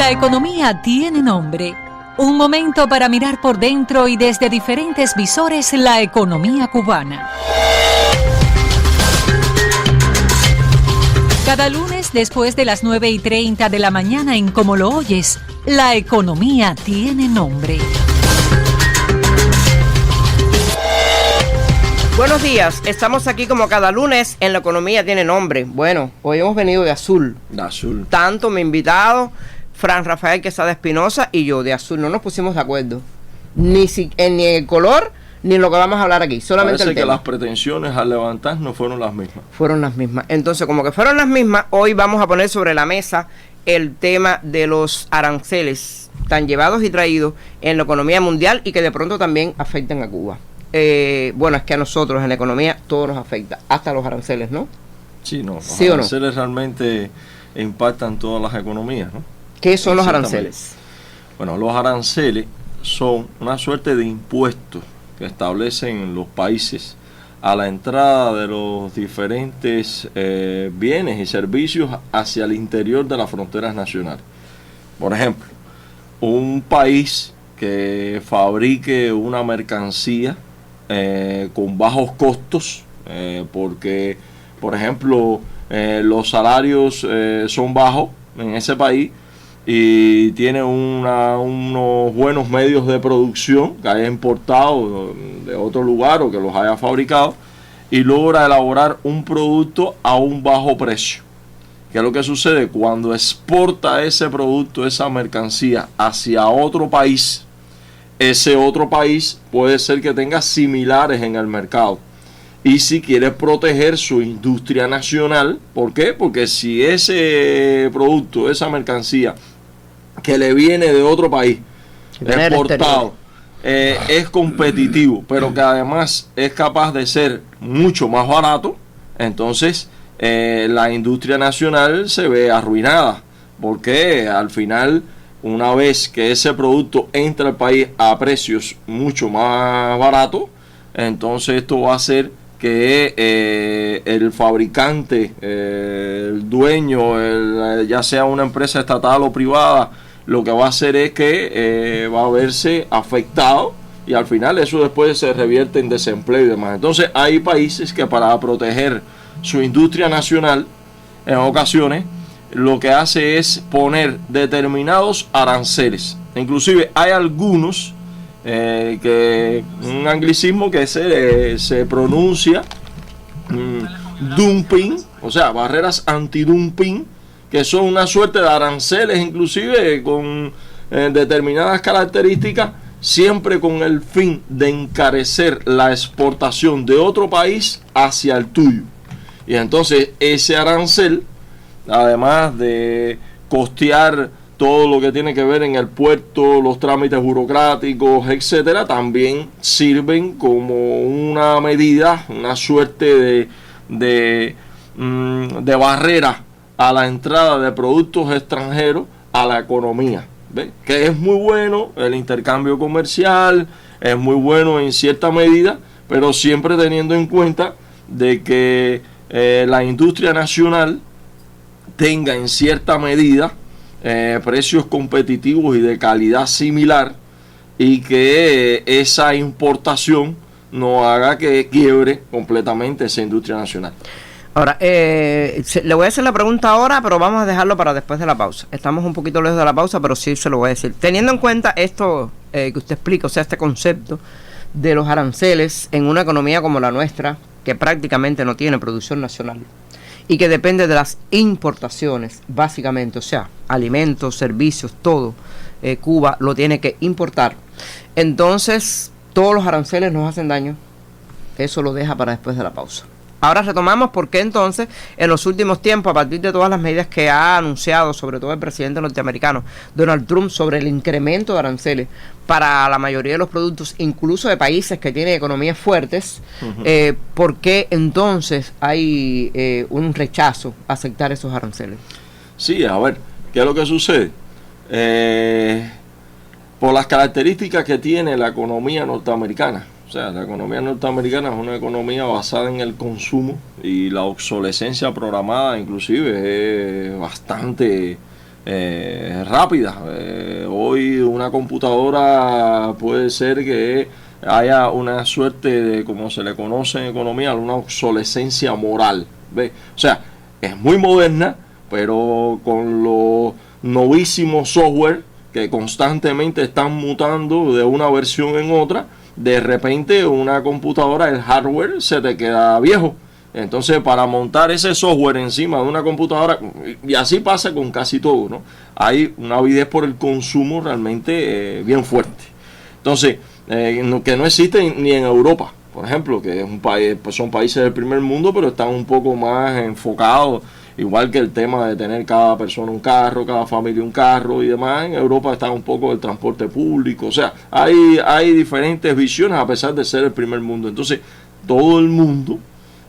La economía tiene nombre. Un momento para mirar por dentro y desde diferentes visores la economía cubana. Cada lunes después de las 9:30 de la mañana en Como lo oyes, la economía tiene nombre. Buenos días, estamos aquí como cada lunes en La Economía Tiene Nombre. Bueno, hoy hemos venido de azul. De azul. Tanto mi invitado, Fran Rafael Quesada Espinosa, y yo de azul. No nos pusimos de acuerdo. Ni en el color, ni en lo que vamos a hablar aquí. Solamente Parece el que tema. las pretensiones al levantar no fueron las mismas. Fueron las mismas. Entonces, como que fueron las mismas, hoy vamos a poner sobre la mesa el tema de los aranceles tan llevados y traídos en la economía mundial y que de pronto también afectan a Cuba. Bueno, es que a nosotros en la economía todo nos afecta, hasta los aranceles, ¿no? Sí, no. Los ¿Sí aranceles realmente impactan todas las economías, ¿no? ¿Qué son los aranceles? Bueno, los aranceles son una suerte de impuestos que establecen los países a la entrada de los diferentes bienes y servicios hacia el interior de las fronteras nacionales. Por ejemplo, un país que fabrique una mercancía con bajos costos, porque, por ejemplo, los salarios son bajos en ese país y tiene unos buenos medios de producción que haya importado de otro lugar o que los haya fabricado, y logra elaborar un producto a un bajo precio. ¿Qué es lo que sucede? Cuando exporta ese producto, esa mercancía hacia otro país, ese otro país puede ser que tenga similares en el mercado. Y si quiere proteger su industria nacional, ¿por qué? Porque si ese producto, esa mercancía que le viene de otro país, exportado, es competitivo, pero que además es capaz de ser mucho más barato, entonces la industria nacional se ve arruinada, porque al final, una vez que ese producto entra al país a precios mucho más baratos, entonces esto va a hacer que el fabricante, el dueño, ya sea una empresa estatal o privada, lo que va a hacer es que va a verse afectado, y al final eso después se revierte en desempleo y demás. Entonces hay países que, para proteger su industria nacional, en ocasiones lo que hace es poner determinados aranceles. Inclusive hay algunos que un anglicismo que se pronuncia dumping, o sea, barreras antidumping, que son una suerte de aranceles, inclusive con determinadas características, siempre con el fin de encarecer la exportación de otro país hacia el tuyo. Y entonces ese arancel, además de costear todo lo que tiene que ver en el puerto, los trámites burocráticos, etcétera, también sirven como una medida, una suerte de barrera a la entrada de productos extranjeros a la economía. ¿Ve? Que es muy bueno el intercambio comercial, es muy bueno en cierta medida, pero siempre teniendo en cuenta de que la industria nacional tenga en cierta medida precios competitivos y de calidad similar, y que esa importación no haga que quiebre completamente esa industria nacional. Ahora, le voy a hacer la pregunta ahora, pero vamos a dejarlo para después de la pausa. Estamos un poquito lejos de la pausa, pero sí se lo voy a decir. Teniendo en cuenta esto que usted explica, o sea, este concepto de los aranceles en una economía como la nuestra, que prácticamente no tiene producción nacional y que depende de las importaciones, básicamente, o sea, alimentos, servicios, todo, Cuba lo tiene que importar. Entonces, todos los aranceles nos hacen daño. Eso lo deja para después de la pausa. Ahora retomamos por qué entonces en los últimos tiempos, a partir de todas las medidas que ha anunciado, sobre todo el presidente norteamericano Donald Trump, sobre el incremento de aranceles para la mayoría de los productos, incluso de países que tienen economías fuertes, ¿por qué entonces hay un rechazo a aceptar esos aranceles? Sí, a ver, ¿qué es lo que sucede? Por las características que tiene la economía norteamericana. O sea, la economía norteamericana es una economía basada en el consumo, y la obsolescencia programada inclusive es bastante rápidas. Hoy una computadora puede ser que haya una suerte de, como se le conoce en economía, una obsolescencia moral. ¿Ve? O sea, es muy moderna, pero con los novísimos software que constantemente están mutando de una versión en otra, de repente una computadora, el hardware se te queda viejo. Entonces, para montar ese software encima de una computadora, y así pasa con casi todo, ¿no? Hay una avidez por el consumo realmente bien fuerte. Entonces, que no existe ni en Europa, por ejemplo, que es un país, pues son países del primer mundo, pero están un poco más enfocados, igual que el tema de tener cada persona un carro, cada familia un carro y demás. En Europa está un poco el transporte público. O sea, hay diferentes visiones a pesar de ser el primer mundo. Entonces, todo el mundo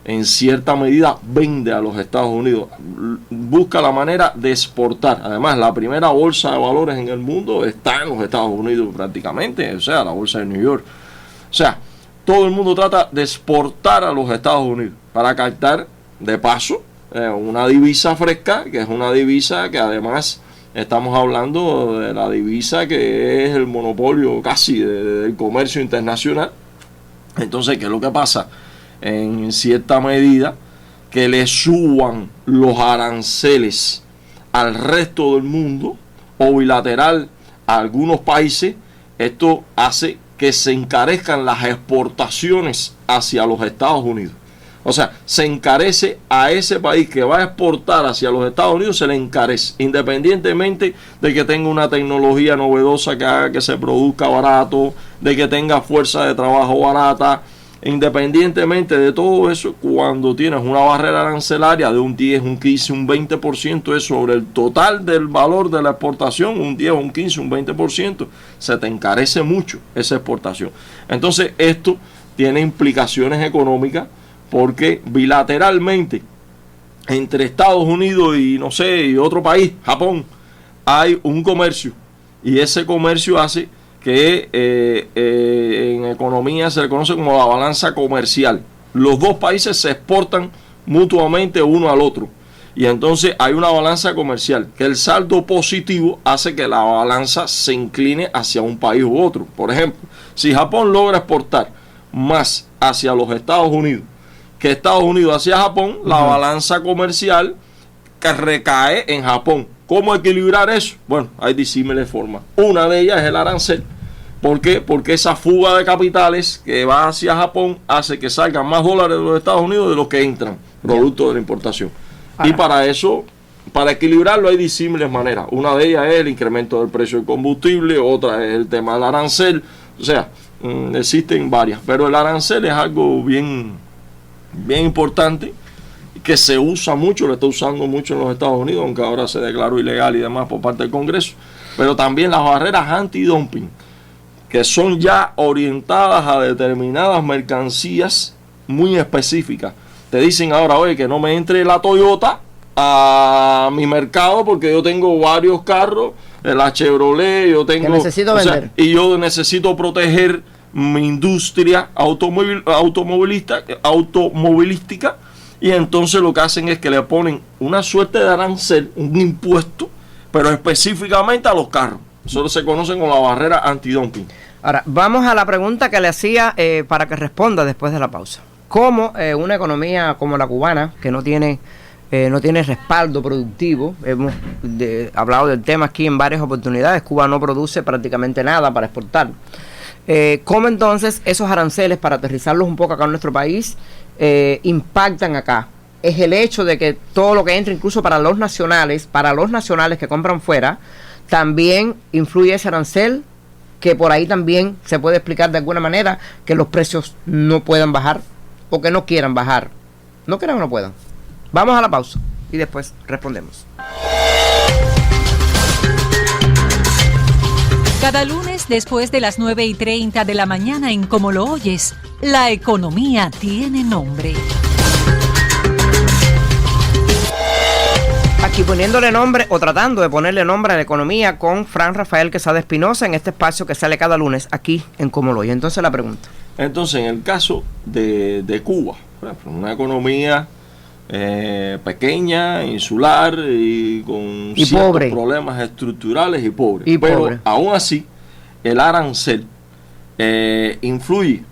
en cierta medida vende a los Estados Unidos, busca la manera de exportar. Además, la primera bolsa de valores en el mundo está en los Estados Unidos prácticamente, o sea, la bolsa de New York. O sea, todo el mundo trata de exportar a los Estados Unidos para captar, de paso, una divisa fresca, que es una divisa que además estamos hablando de la divisa que es el monopolio casi del comercio internacional. Entonces, ¿qué es lo que pasa? En cierta medida, que le suban los aranceles al resto del mundo o bilateral a algunos países, esto hace que se encarezcan las exportaciones hacia los Estados Unidos. O sea, se encarece a ese país que va a exportar hacia los Estados Unidos, se le encarece, independientemente de que tenga una tecnología novedosa que haga que se produzca barato, de que tenga fuerza de trabajo barata. Independientemente de todo eso, cuando tienes una barrera arancelaria de un 10, un 15, un 20% es sobre el total del valor de la exportación, un 10, un 15, un 20%, se te encarece mucho esa exportación. Entonces esto tiene implicaciones económicas porque bilateralmente entre Estados Unidos y no sé, y otro país, Japón, hay un comercio y ese comercio hace que en economía se le conoce como la balanza comercial. Los dos países se exportan mutuamente uno al otro y entonces hay una balanza comercial que el saldo positivo hace que la balanza se incline hacia un país u otro. Por ejemplo, si Japón logra exportar más hacia los Estados Unidos que Estados Unidos hacia Japón, la balanza comercial que recae en Japón. ¿Cómo equilibrar eso? Bueno, hay disímiles formas. Una de ellas es el arancel. ¿Por qué? Porque esa fuga de capitales que va hacia Japón hace que salgan más dólares de los Estados Unidos de los que entran, producto de la importación. Y para eso, para equilibrarlo, hay disímiles maneras. Una de ellas es el incremento del precio del combustible, otra es el tema del arancel. O sea, existen varias. Pero el arancel es algo bien importante, que se usa mucho, lo está usando mucho en los Estados Unidos, aunque ahora se declaró ilegal y demás por parte del Congreso, pero también las barreras antidumping, que son ya orientadas a determinadas mercancías muy específicas. Te dicen ahora, oye, que no me entre la Toyota a mi mercado porque yo tengo varios carros, la Chevrolet, yo tengo... Que necesito vender. Y yo necesito proteger mi industria automovilística. Y entonces lo que hacen es que le ponen una suerte de arancel, un impuesto, pero específicamente a los carros. Eso se conoce como la barrera antidumping. Ahora, vamos a la pregunta que le hacía para que responda después de la pausa. ¿Cómo una economía como la cubana, que no tiene respaldo productivo, hemos hablado del tema aquí en varias oportunidades, Cuba no produce prácticamente nada para exportar, cómo entonces esos aranceles, para aterrizarlos un poco acá en nuestro país, impactan acá? Es el hecho de que todo lo que entra, incluso para los nacionales que compran fuera, también influye ese arancel, que por ahí también se puede explicar de alguna manera que los precios no puedan bajar o que no quieran bajar. No quieran o no puedan. Vamos a la pausa y después respondemos. Cada lunes después de las 9:30 de la mañana en Como lo oyes, la economía tiene nombre. Aquí poniéndole nombre o tratando de ponerle nombre a la economía con Fran Rafael Quesada Espinosa en este espacio que sale cada lunes aquí en Como lo oyes. Entonces la pregunta. Entonces, en el caso de Cuba, por ejemplo, una economía pequeña, insular y con y ciertos pobre. problemas estructurales y pobre. Y Pero pobre. aún así, el arancel influye.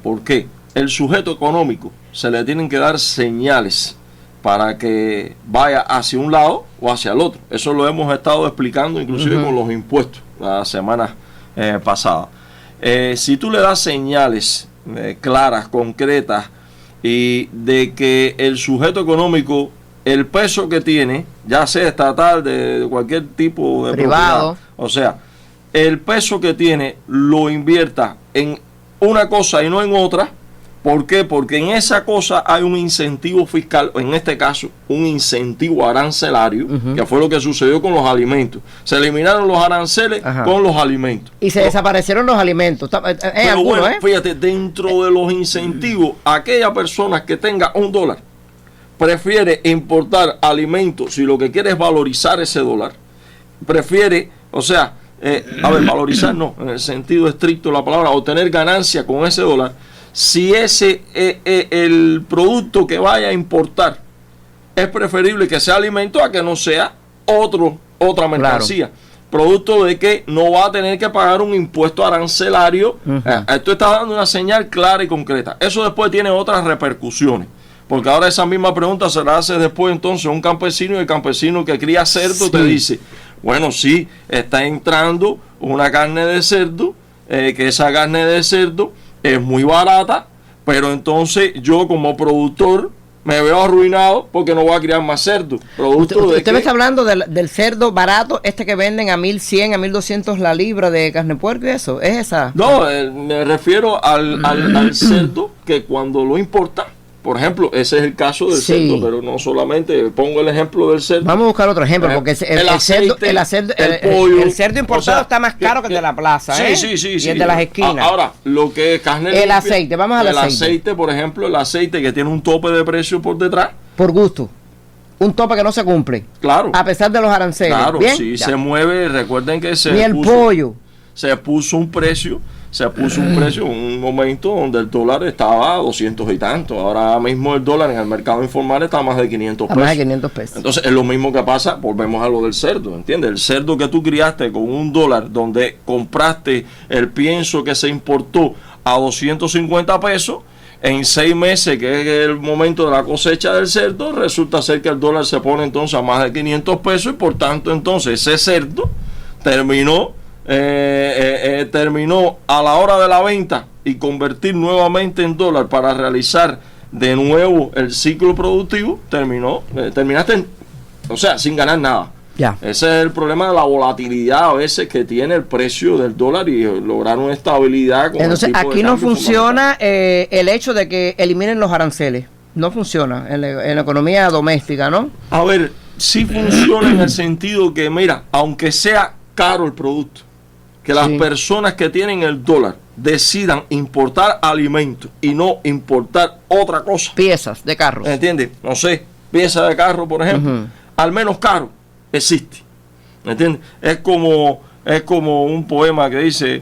¿Por qué? El sujeto económico se le tienen que dar señales para que vaya hacia un lado o hacia el otro. Eso lo hemos estado explicando inclusive con los impuestos la semana pasada. Si tú le das señales claras, concretas, y de que el sujeto económico, el peso que tiene, ya sea estatal, de cualquier tipo de privado, propiedad, o sea, el peso que tiene lo invierta en una cosa y no en otra. ¿Por qué? Porque en esa cosa hay un incentivo fiscal, o en este caso, un incentivo arancelario, que fue lo que sucedió con los alimentos. Se eliminaron los aranceles con los alimentos. Y se desaparecieron los alimentos. Pero bueno, fíjate, dentro de los incentivos, aquella persona que tenga $1 prefiere importar alimentos si lo que quiere es valorizar ese dólar. Prefiere, o sea, valorizar no, en el sentido estricto de la palabra, obtener ganancia con ese dólar. Si ese el producto que vaya a importar es preferible que sea alimento a que no sea otra mercancía. Claro. Producto de que no va a tener que pagar un impuesto arancelario. Esto está dando una señal clara y concreta. Eso después tiene otras repercusiones. Porque ahora esa misma pregunta se la hace después entonces un campesino, y el campesino que cría cerdo te dice, bueno, sí, está entrando una carne de cerdo, que esa carne de cerdo es muy barata, pero entonces yo como productor me veo arruinado porque no voy a criar más cerdo. Usted me está hablando del cerdo barato, que venden a 1.100, a 1.200 la libra de carne de puerco y eso, ¿es esa? No, me refiero al cerdo que cuando lo importa, por ejemplo, ese es el caso del cerdo, pero no solamente, pongo el ejemplo del cerdo. Vamos a buscar otro ejemplo, porque el cerdo importado está más caro que el de la plaza, sí, y el de las esquinas. Ahora, lo que es carne limpia, el aceite, vamos al aceite. El aceite, por ejemplo, el aceite que tiene un tope de precio por detrás. Por gusto. Un tope que no se cumple. Claro. A pesar de los aranceles. Claro, ¿bien? sí, ya se mueve, recuerden que Ni el pollo. Se puso un precio, un momento donde el dólar estaba a 200 y tanto. Ahora mismo el dólar en el mercado informal está a más de 500 pesos. Más de 500 pesos. Entonces es lo mismo que pasa, volvemos a lo del cerdo, ¿entiendes? El cerdo que tú criaste con $1, donde compraste el pienso que se importó a 250 pesos, en 6 meses, que es el momento de la cosecha del cerdo, resulta ser que el dólar se pone entonces a más de 500 pesos y por tanto entonces ese cerdo terminó a la hora de la venta y convertir nuevamente en dólar para realizar de nuevo el ciclo productivo, terminaste sin ganar nada. Ya. Ese es el problema de la volatilidad a veces que tiene el precio del dólar y lograr una estabilidad con entonces el tipo aquí no funciona el hecho de que eliminen los aranceles, no funciona en la economía doméstica, ¿no? A ver, sí funciona en el sentido que, mira, aunque sea caro el producto, que las personas que tienen el dólar decidan importar alimentos y no importar otra cosa. Piezas de carros. ¿Entiendes? No sé, piezas de carro, por ejemplo, al menos caro, existe. ¿Entiendes? Es como un poema que dice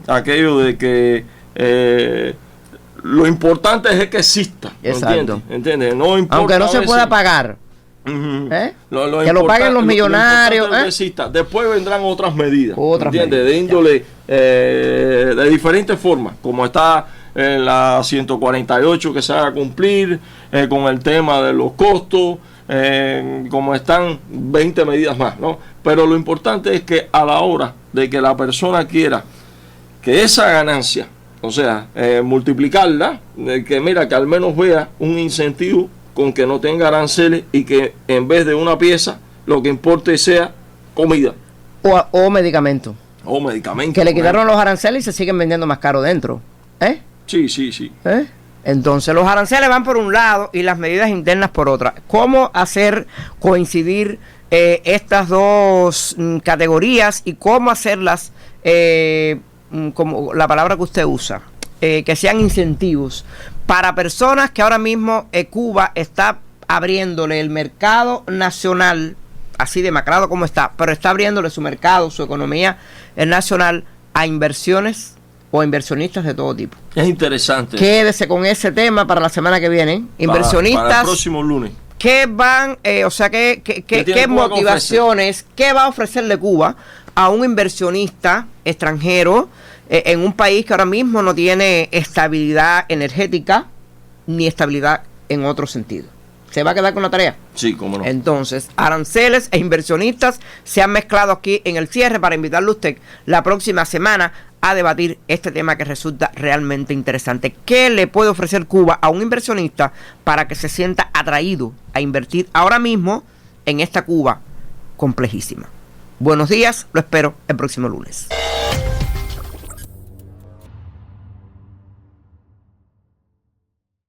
aquello de que lo importante es que exista. Exacto. ¿Entiendes? No importa, aunque no se pueda pagar. Que lo paguen los millonarios. Después vendrán otras medidas, ¿entiendes? De índole, de diferentes formas, como está la 148 que se va a cumplir, con el tema de los costos, como están 20 medidas más, ¿no? Pero lo importante es que a la hora de que la persona quiera que esa ganancia, multiplicarla, que mira, que al menos vea un incentivo con que no tenga aranceles y que en vez de una pieza lo que importe sea comida o medicamentos. O medicamentos. Que le quitaron los aranceles y se siguen vendiendo más caro dentro. Sí. Entonces los aranceles van por un lado y las medidas internas por otra. ¿Cómo hacer coincidir estas dos categorías y cómo hacerlas, como la palabra que usted usa, que sean incentivos para personas que ahora mismo Cuba está abriéndole el mercado nacional, así demacrado como está, pero está abriéndole su mercado, su economía nacional a inversiones o a inversionistas de todo tipo. Es interesante. Quédese con ese tema para la semana que viene. Inversionistas. Para el próximo lunes. ¿Qué van, qué motivaciones, qué va a ofrecerle Cuba a un inversionista extranjero en un país que ahora mismo no tiene estabilidad energética ni estabilidad en otro sentido? ¿Se va a quedar con la tarea? Sí, cómo no. Entonces, aranceles e inversionistas se han mezclado aquí en el cierre para invitarle a usted la próxima semana a debatir este tema que resulta realmente interesante. ¿Qué le puede ofrecer Cuba a un inversionista para que se sienta atraído a invertir ahora mismo en esta Cuba complejísima? Buenos días, lo espero el próximo lunes.